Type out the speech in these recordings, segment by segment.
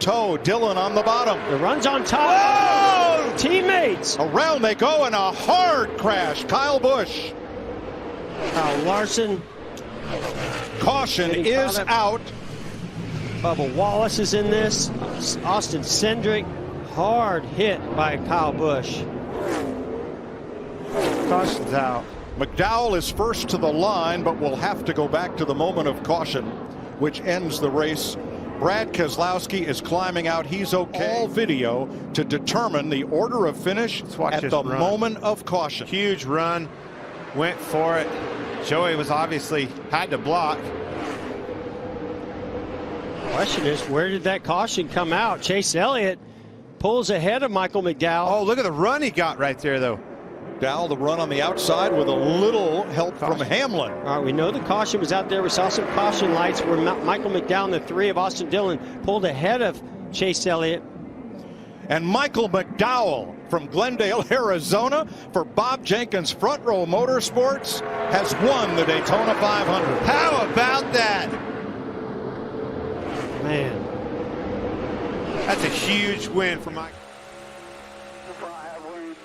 toe. Dillon on the bottom. The run's on top. Whoa! Teammates. Around they go and a hard crash. Kyle Busch. Larson. Caution is out. Bubba Wallace is in this. Austin Cindric. Hard hit by Kyle Busch. Caution's out. McDowell is first to the line, but will have to go back to the moment of caution, which ends the race. Brad Keselowski is climbing out. He's okay. All video to determine the order of finish at the moment of caution. Huge run. Went for it. Joey was obviously had to block. Question is, where did that caution come out? Chase Elliott pulls ahead of Michael McDowell. Oh, look at the run he got right there, though. McDowell, the run on the outside with a little help from Hamlin. All right, we know the caution was out there. We saw some caution lights where Michael McDowell and the three of Austin Dillon pulled ahead of Chase Elliott. And Michael McDowell from Glendale, Arizona, for Bob Jenkins Front Row Motorsports, has won the Daytona 500. How about that? Man. That's a huge win for Mike.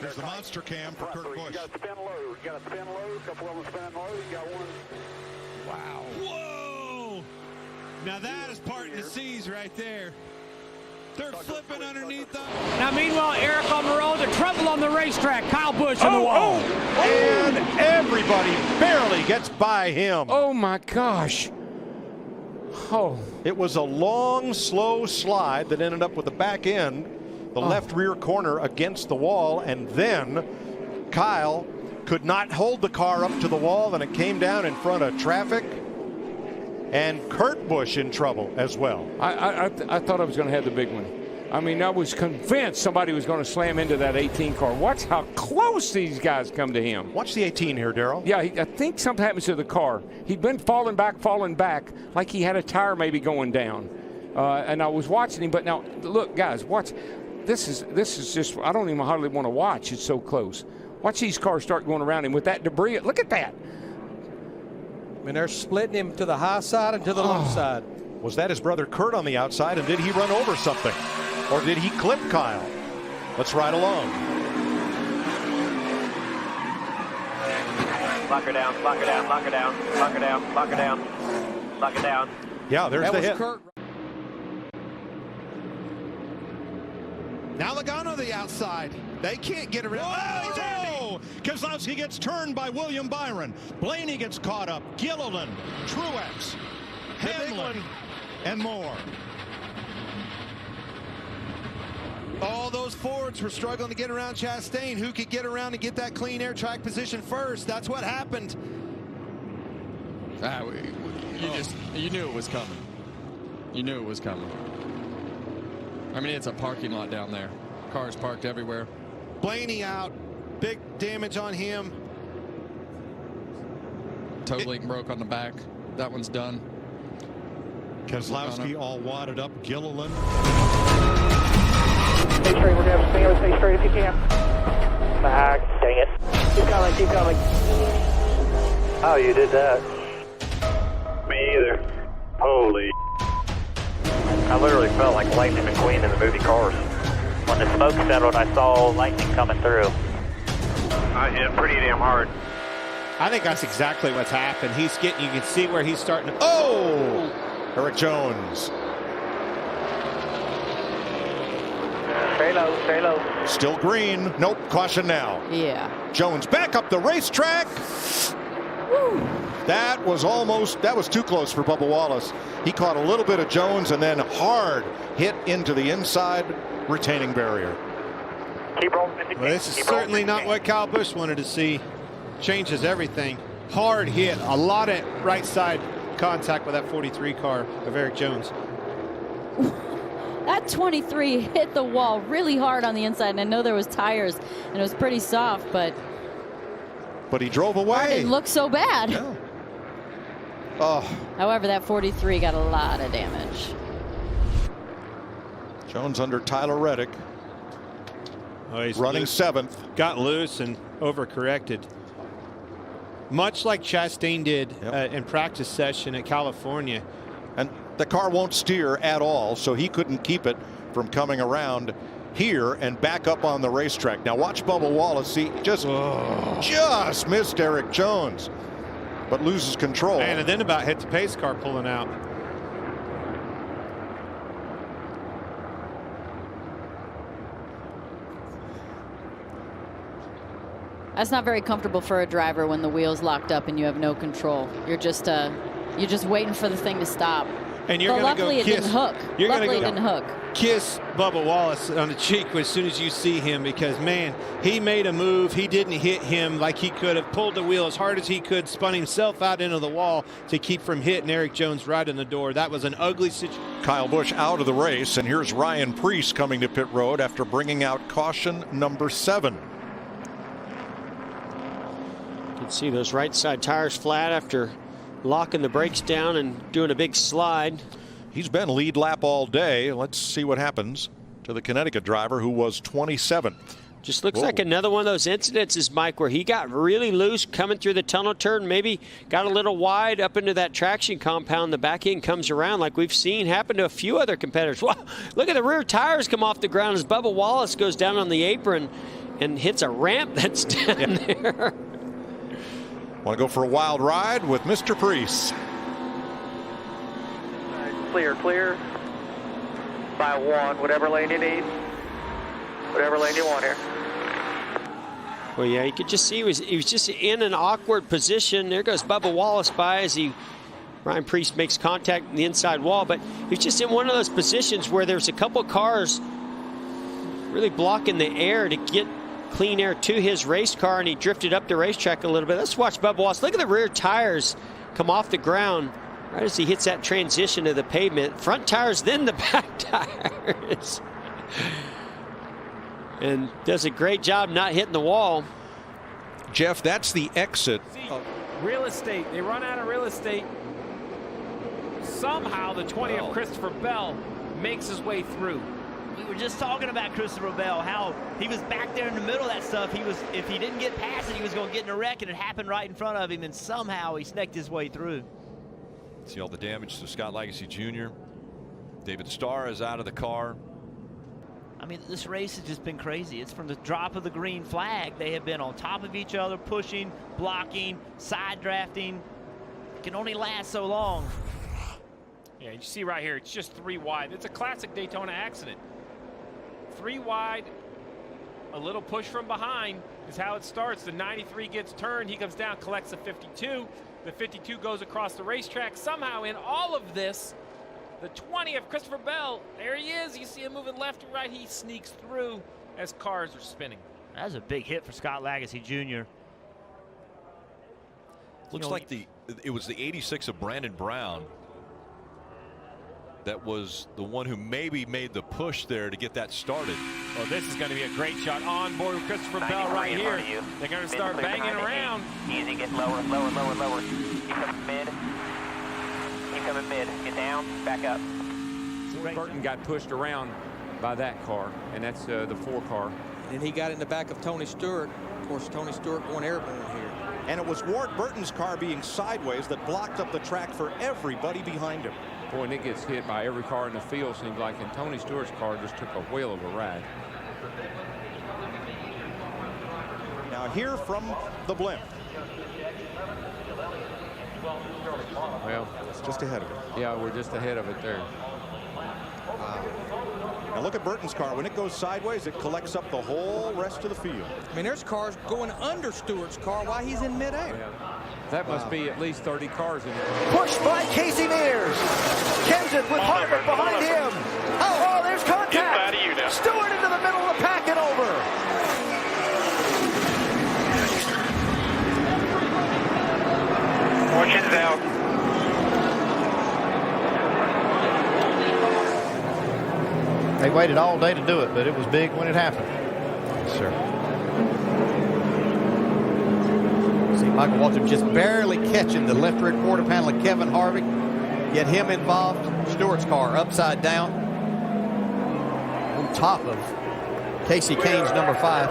There's the monster cam for Kurt Busch. You got to spin low. You got to spin low. A couple of them spin low. You got one. Wow. Whoa! Now that is parting the seas right there. They're flipping underneath them. Now, meanwhile, Eric on the road, the trouble on the racetrack. Kyle Busch on the wall. And everybody barely gets by him. Oh, my gosh. Oh. It was a long, slow slide that ended up with the back end, the left rear corner against the wall, and then Kyle could not hold the car up to the wall, and it came down in front of traffic. And Kurt Busch in trouble as well. I thought I was going to have the big one. I mean, I was convinced somebody was going to slam into that 18 car. Watch how close these guys come to him. Watch the 18 here, Darrell. Yeah, I think something happens to the car. He'd been falling back, like he had a tire maybe going down. And I was watching him, but now, look, guys, watch. This is just, I don't even hardly want to watch. It's so close. Watch these cars start going around him with that debris. Look at that. I mean, they're splitting him to the high side and to the left side. Was that his brother Kurt on the outside, and did he run over something? Or did he clip Kyle? Let's ride along. Lock her down, lock her down, lock her down, lock her down, lock her down, lock her down. Yeah, there's the hit. Kurt. Now Logano the outside. They can't get around. Whoa! Keselowski gets turned by William Byron. Blaney gets caught up. Gilliland, Truex, Hamlin, and more. All those Fords were struggling to get around Chastain. Who could get around and get that clean air track position first? That's what happened. You knew it was coming. You knew it was coming. I mean, it's a parking lot down there. Cars parked everywhere. Blaney out. Big damage on him. Toe link broke on the back. That one's done. Keselowski all wadded up. Gilliland. Stay straight. We're going to have to stay straight if you can. Back. Dang it. Keep going. Keep going. Oh, you did that. Me either. Holy. I literally felt like Lightning McQueen in the movie Cars. When the smoke settled, I saw lightning coming through. I hit pretty damn hard. I think that's exactly what's happened. He's getting, you can see where he's starting to. Oh! Eric Jones. Stay low, stay low. Still green. Nope, caution now. Yeah. Jones back up the racetrack. Woo. That was too close for Bubba Wallace. He caught a little bit of Jones and then hard hit into the inside retaining barrier. Keep rolling. Well, this is certainly not what Kyle Busch wanted to see. Changes everything. Hard hit. A lot of right side contact with that 43 car of Eric Jones. That 23 hit the wall really hard on the inside, and I know there was tires, and it was pretty soft, but he drove away. It didn't look so bad. No. Oh. However, that 43 got a lot of damage. Jones under Tyler Reddick. Oh, he's running loose. 7th. Got loose and overcorrected. Much like Chastain did in practice session at California. And the car won't steer at all, so he couldn't keep it from coming around here and back up on the racetrack. Now watch Bubba Wallace. See, just missed Eric Jones, but loses control. And then about hit the pace car pulling out. That's not very comfortable for a driver when the wheel's locked up and you have no control. You're just waiting for the thing to stop. And you're but going to go luckily kiss. It didn't hook. You're luckily gonna it didn't hook. Kiss Bubba Wallace on the cheek as soon as you see him, because man, he made a move. He didn't hit him like he could have. Pulled the wheel as hard as he could, spun himself out into the wall to keep from hitting Eric Jones right in the door. That was an ugly situation. Kyle Busch out of the race, and here's Ryan Preece coming to pit road after bringing out caution number 7. You can see those right side tires flat after locking the brakes down and doing a big slide. He's been lead lap all day. Let's see what happens to the Connecticut driver who was 27th. Just looks like another one of those incidences, Mike, where he got really loose coming through the tunnel turn, maybe got a little wide up into that traction compound. The back end comes around like we've seen happen to a few other competitors. Wow, look at the rear tires come off the ground as Bubba Wallace goes down on the apron and hits a ramp that's down there. Want to go for a wild ride with Mr. Preece. Clear. By 1, whatever lane you need. Whatever lane you want here. Well, yeah, you could just see he was just in an awkward position. There goes Bubba Wallace by as Ryan Preece makes contact in the inside wall, but he's just in one of those positions where there's a couple cars really blocking the air to get clean air to his race car, and he drifted up the racetrack a little bit. Let's watch Bubba Wallace. Look at the rear tires come off the ground right as he hits that transition to the pavement. Front tires, then the back tires. And does a great job not hitting the wall. Jeff, that's the exit. Real estate. They run out of real estate. Somehow the 20 of Christopher Bell makes his way through. We were just talking about Christopher Bell, how he was back there in the middle of that stuff. If he didn't get past it, he was going to get in a wreck, and it happened right in front of him, and somehow he sneaked his way through. See all the damage to Scott Legacy Jr. David Starr is out of the car. I mean, this race has just been crazy. It's from the drop of the green flag. They have been on top of each other, pushing, blocking, side drafting. It can only last so long. Yeah, you see right here, it's just 3 wide. It's a classic Daytona accident. 3 wide, a little push from behind is how it starts. The 93 gets turned, he comes down, collects the 52. The 52 goes across the racetrack. Somehow in all of this, the 20 of Christopher Bell, there he is. You see him moving left and right. He sneaks through as cars are spinning. That was a big hit for Scott Legacy Jr. Looks like it was the 86 of Brandon Brown that was the one who maybe made the push there to get that started. Well, this is going to be a great shot on board with Christopher Bell right here. They're going to start banging around. Easy, get lower. Keep coming mid. Get down, back up. Burton got pushed around by that car, and that's the 4 car. And then he got in the back of Tony Stewart. Of course, Tony Stewart going airborne here. And it was Ward Burton's car being sideways that blocked up the track for everybody behind him. Boy, and it gets hit by every car in the field, seems like, and Tony Stewart's car just took a whale of a ride. Now here from the blimp. Well, it's just ahead of it. Yeah, we're just ahead of it there. Wow. Now look at Burton's car. When it goes sideways, it collects up the whole rest of the field. I mean, there's cars going under Stewart's car while he's in midair. Yeah. That must be at least 30 cars in there. Pushed by Casey Mears. Kenseth with Harvick behind him. Oh, there's contact. Stewart into the middle of the pack and over. Fortune's out. They waited all day to do it, but it was big when it happened. Yes, sir. See Michael Waltrip just barely catching the left rear quarter panel of Kevin Harvick. Get him involved. Stewart's car upside down on top of Casey Kane's number 5.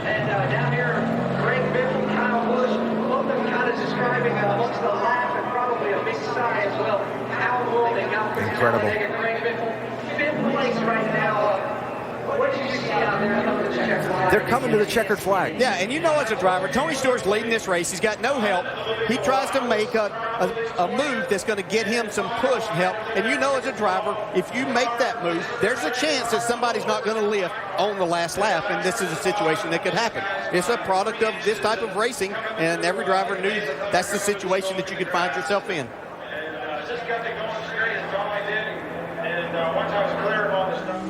And down here, Greg Biffle, Kyle Busch, both of them kind of is describing amongst the laugh and probably a big sigh as well. How long they got for incredible. Fifth place right now. What did you see out there coming to the checkered flag? They're coming to the checkered flag. Yeah, and you know as a driver, Tony Stewart's leading this race. He's got no help. He tries to make a move that's going to get him some push and help. And you know as a driver, if you make that move, there's a chance that somebody's not going to lift on the last lap, and this is a situation that could happen. It's a product of this type of racing, and every driver knew that's the situation that you could find yourself in. Just got to go straight as all I did, and once I was clear of all this stuff.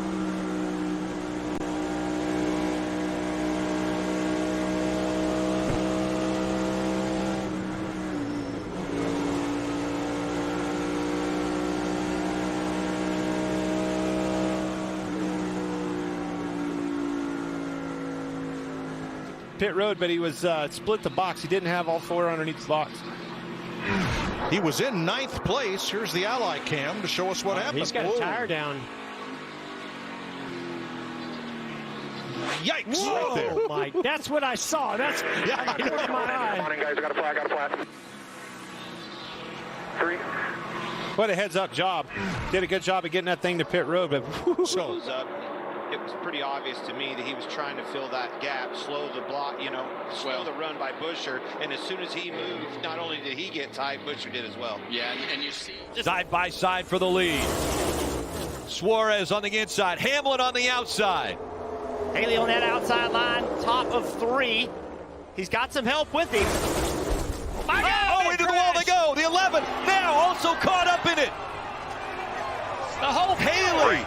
Pit road, but he was split the box. He didn't have all four underneath the box. He was in 9th place. Here's the Ally cam to show us what happened. He's got a tire down. Yikes! Whoa, right there. Mike, that's what I saw. That's yeah, I know. My eye. Morning, guys. I got a flag. Got a flag. 3. What a heads-up job. Did a good job of getting that thing to pit road, but so it was pretty obvious to me that he was trying to fill that gap, slow the block, slow the run by Buescher. And as soon as he moved, not only did he get tight, Buescher did as well. Yeah, and you see. Side by side for the lead. Suarez on the inside, Hamlin on the outside. Haley on that outside line, top of 3. He's got some help with him. My God, into the wall they go. The 11 now also caught up in it. The whole Haley.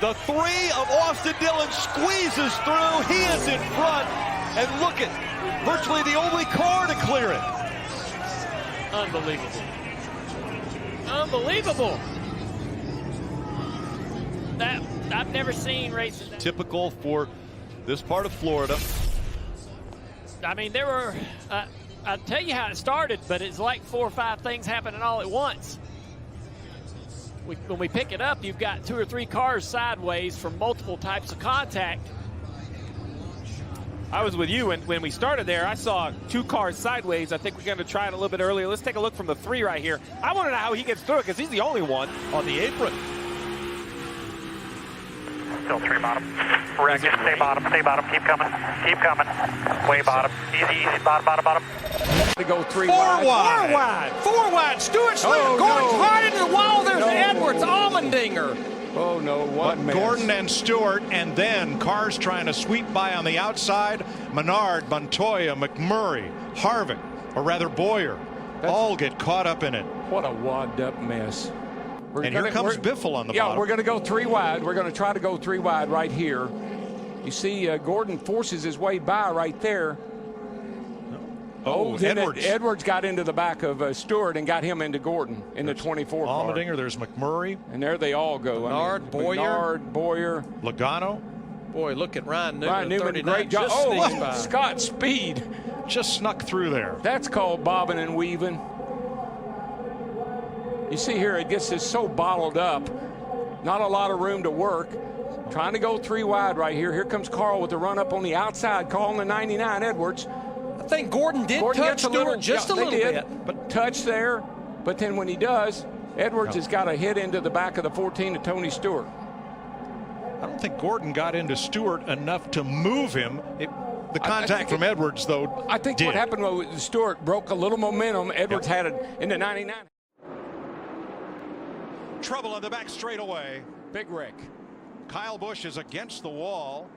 The 3 of Austin Dillon squeezes through. He is in front. And look at virtually the only car to clear it. Unbelievable. Unbelievable. That I've never seen races. Typical for this part of Florida. I mean, there were, I'll tell you how it started, but it's like 4 or 5 things happening all at once. When we pick it up, you've got 2 or 3 cars sideways from multiple types of contact. I was with you when we started there. I saw 2 cars sideways. I think we're going to try it a little bit earlier. Let's take a look from the 3 right here. I want to know how he gets through it because he's the only one on the apron. Still 3 bottom. Wreck it. Stay bottom. Stay bottom. Keep coming. Keep coming. Way bottom. Easy, easy. Bottom, bottom, bottom. To go 3 4 wide. wide. 4 wide. 4 wide. Stewart Slipper Oh, going no. right into the wall. There's No. Edwards. Allmendinger. Oh, no. What mess. Gordon and Stewart, and then cars trying to sweep by on the outside. Menard, Montoya, McMurray, Harvick, or rather Boyer, all get caught up in it. What a wadded-up mess. And here comes Biffle on the bottom. Yeah, we're going to go 3 wide. We're going to try to go 3 wide right here. You see Gordon forces his way by right there. Then Edwards. Edwards got into the back of Stewart and got him into Gordon in the 24 car. Allmendinger, there's McMurray. And there they all go. Menard, Boyer. Logano. Boy, look at Ryan Newman. Ryan Newman, 39, great job. just sneaks by. Scott Speed. Just snuck through there. That's called bobbing and weaving. You see here, it gets this so bottled up. Not a lot of room to work. Trying to go 3 wide right here. Here comes Carl with the run up on the outside, calling the 99 Edwards. I think Gordon did touch Stewart just a little bit. But touch there. But then when he does, Edwards has got a hit into the back of the 14 to Tony Stewart. I don't think Gordon got into Stewart enough to move him. The contact from Edwards, though, I think what happened was Stewart broke a little momentum. Edwards had it in the 99. Trouble on the back straightaway. Big wreck. Kyle Busch is against the wall,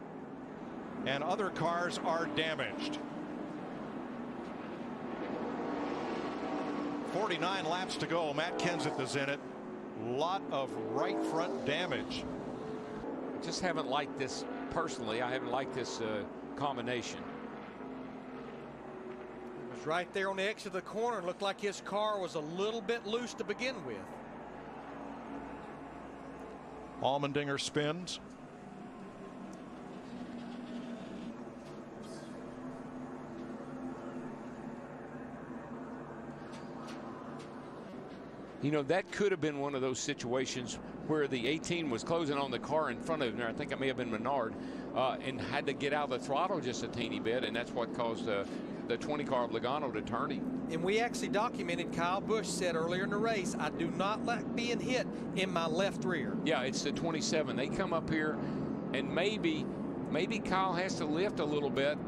and other cars are damaged. 49 laps to go. Matt Kenseth is in it. Lot of right front damage. Just haven't liked this personally. I haven't liked this combination. It was right there on the exit of the corner. It looked like his car was a little bit loose to begin with. Allmendinger spins. You know, that could have been one of those situations where the 18 was closing on the car in front of him there. I think it may have been Menard, and had to get out of the throttle just a teeny bit, and that's what caused the 20 car of Logano to turn him. And we actually documented, Kyle Busch said earlier in the race, I do not like being hit in my left rear. Yeah, it's the 27. They come up here, and maybe Kyle has to lift a little bit,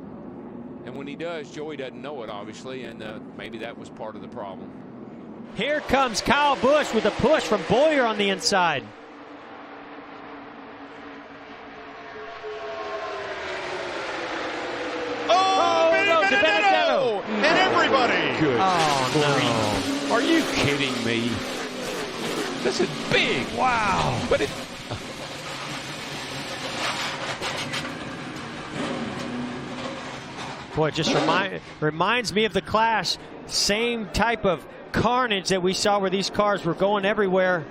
and when he does, Joey doesn't know it, obviously, and maybe that was part of the problem. Here comes Kyle Busch with a push from Boyer on the inside. Oh, no, DiBenedetto! And everybody! Good. Oh, no. Are you kidding me? This is big. Wow. But it... Boy, it just reminds me of the Clash. Same type of carnage that we saw where these cars were going everywhere.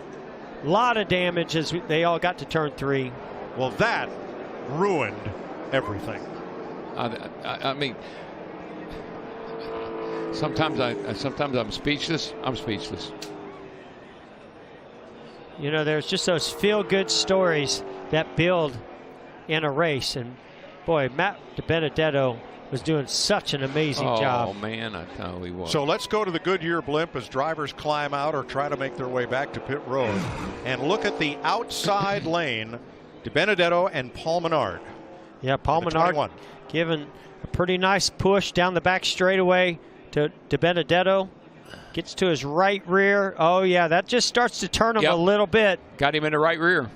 A lot of damage as they all got to turn 3. Well, that ruined everything. I mean, sometimes I'm speechless. I'm speechless. You know, there's just those feel-good stories that build in a race, and boy, Matt DiBenedetto was doing such an amazing job. Oh man, I know he was. So let's go to the Goodyear blimp as drivers climb out or try to make their way back to pit road, and look at the outside lane. DiBenedetto and Paul Menard. Yeah, Paul Menard giving a pretty nice push down the back straightaway to DiBenedetto. Gets to his right rear. Oh yeah, that just starts to turn him a little bit. Got him in the right rear.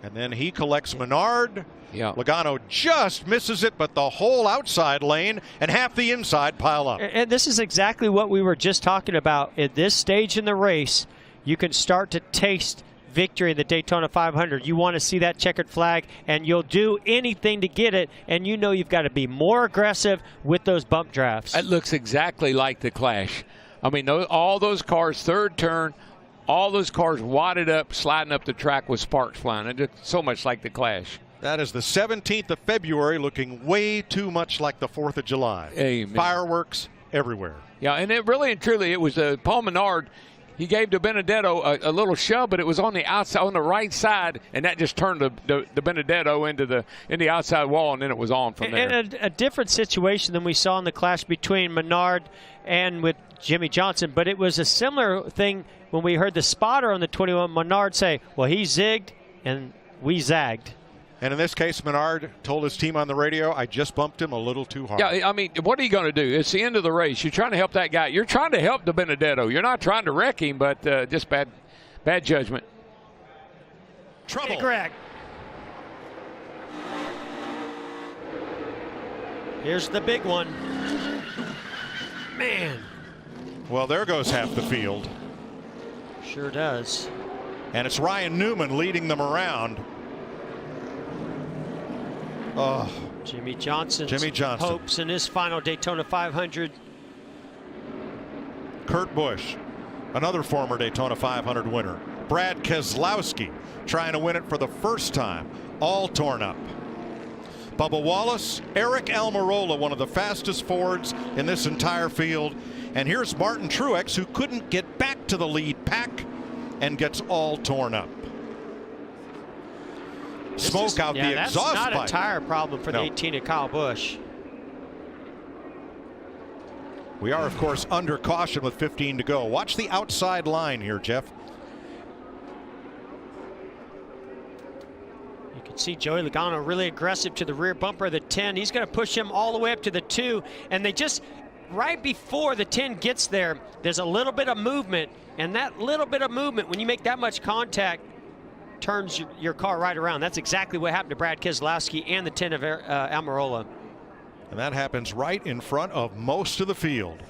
And then he collects Menard. Yeah. Logano just misses it, but the whole outside lane and half the inside pile up. And this is exactly what we were just talking about. At this stage in the race, you can start to taste victory in the Daytona 500. You want to see that checkered flag, and you'll do anything to get it, and you know you've got to be more aggressive with those bump drafts. It looks exactly like the Clash. I mean, all those cars, third turn, all those cars wadded up, sliding up the track with sparks flying. It looks so much like the Clash. That is the 17th of February, looking way too much like the 4th of July. Amen. Fireworks everywhere. Yeah, and it really and truly, it was Paul Menard. He gave DiBenedetto a little shove, but it was on the outside, on the right side, and that just turned DiBenedetto into the outside wall, and then it was on from there. And a different situation than we saw in the clash between Menard and with Jimmy Johnson, but it was a similar thing when we heard the spotter on the 21, Menard say, well, he zigged and we zagged. And in this case, Menard told his team on the radio, I just bumped him a little too hard. Yeah, I mean, what are you going to do? It's the end of the race. You're trying to help that guy. You're trying to help DiBenedetto. You're not trying to wreck him, but just bad judgment. Trouble. Hey, Greg. Here's the big one. Man. Well, there goes half the field. Sure does. And it's Ryan Newman leading them around. Oh, Jimmy Johnson. Hopes in his final Daytona 500. Kurt Busch, another former Daytona 500 winner. Brad Keselowski trying to win it for the first time, all torn up. Bubba Wallace, Eric Almirola, one of the fastest Fords in this entire field. And here's Martin Truex, who couldn't get back to the lead pack and gets all torn up. Smoke out the exhaust pipe. That's not a tire problem for the 18 of Kyle Busch. We are, of course, under caution with 15 to go. Watch the outside line here, Jeff. You can see Joey Logano really aggressive to the rear bumper of the 10. He's going to push him all the way up to the 2. And they just, right before the 10 gets there, there's a little bit of movement. And that little bit of movement, when you make that much contact, turns your car right around. That's exactly what happened to Brad Keselowski and the 10 of Almirola. And that happens right in front of most of the field.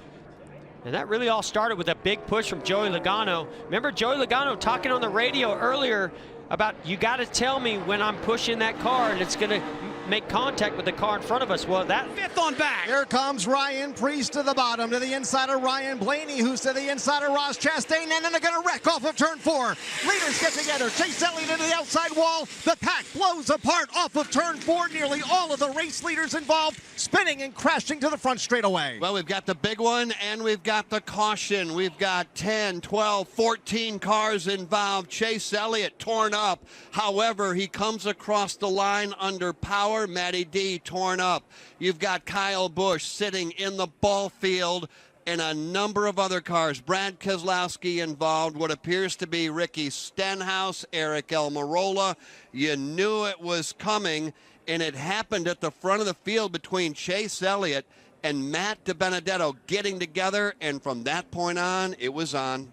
And that really all started with a big push from Joey Logano. Remember Joey Logano talking on the radio earlier about, you got to tell me when I'm pushing that car and it's going to make contact with the car in front of us. Well, that fifth on back. Here comes Ryan Preece to the bottom, to the inside of Ryan Blaney, who's to the inside of Ross Chastain, and then they're going to wreck off of turn 4. Leaders get together. Chase Elliott into the outside wall. The pack blows apart off of turn 4. Nearly all of the race leaders involved spinning and crashing to the front straightaway. Well, we've got the big one and we've got the caution. We've got 10, 12, 14 cars involved. Chase Elliott torn up. However, he comes across the line under power. Matty D torn up. You've got Kyle Busch sitting in the ball field and a number of other cars. Brad Keselowski involved, what appears to be Ricky Stenhouse, Eric Almirola. You knew it was coming, and it happened at the front of the field between Chase Elliott and Matt DiBenedetto getting together, and from that point on, it was on.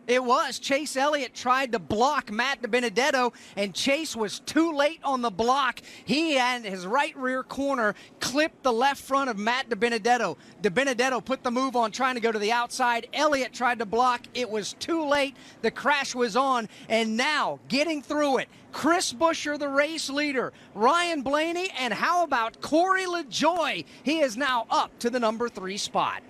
It was. Chase Elliott tried to block Matt DiBenedetto, and Chase was too late on the block. He and his right rear corner clipped the left front of Matt DiBenedetto. DiBenedetto put the move on trying to go to the outside. Elliott tried to block. It was too late. The crash was on, and now getting through it, Chris Buescher, the race leader, Ryan Blaney, and how about Corey LaJoie? He is now up to the number 3 spot.